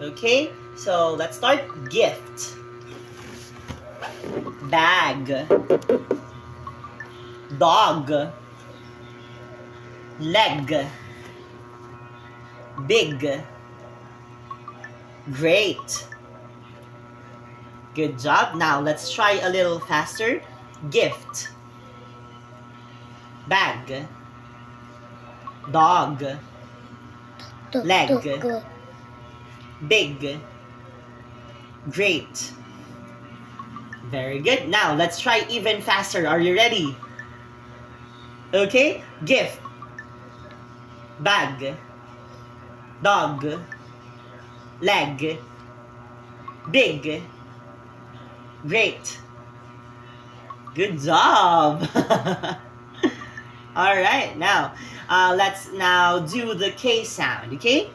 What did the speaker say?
Okay, so let's start. Gift. Bag. Dog. Leg. Big. Great. Good job. Now let's try a little faster. Gift. Bag. Dog. Leg. Big. Great. Very good. Now let's try even faster. Are you ready? Okay. Gift. Bag. Dog. Leg. Big. Great. Good job. All right. Now, let's now do the K sound. Okay.